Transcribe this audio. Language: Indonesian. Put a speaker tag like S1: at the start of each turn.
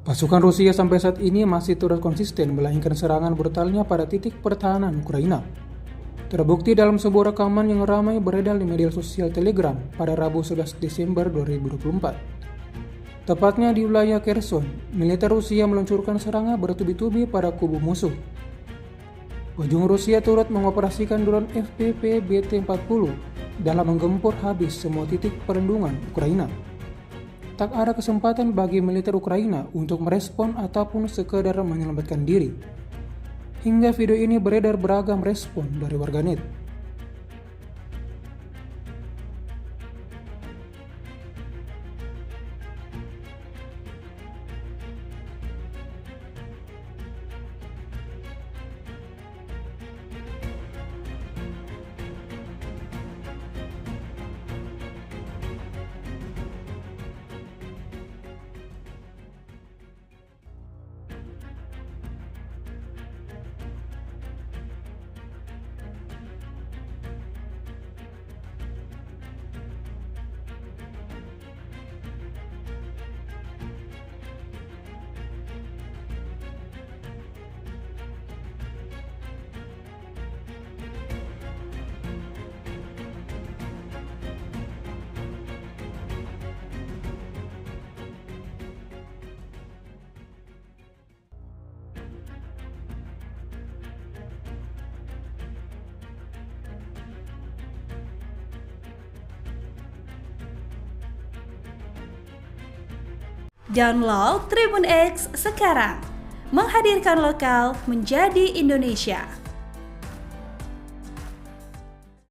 S1: Pasukan Rusia sampai saat ini masih terus konsisten melancarkan serangan brutalnya pada titik pertahanan Ukraina. Terbukti dalam sebuah rekaman yang ramai beredar di media sosial Telegram pada Rabu 11 Desember 2024. Tepatnya di wilayah Kherson, militer Rusia meluncurkan serangan bertubi-tubi pada kubu musuh. Ujung Rusia turut mengoperasikan drone FPV BT-40 dalam menggempur habis semua titik perlindungan Ukraina. Tak ada kesempatan bagi militer Ukraina untuk merespon ataupun sekedar menyelamatkan diri. Hingga video ini beredar beragam respon dari warganet.
S2: Download Tribun X sekarang, menghadirkan lokal menjadi Indonesia.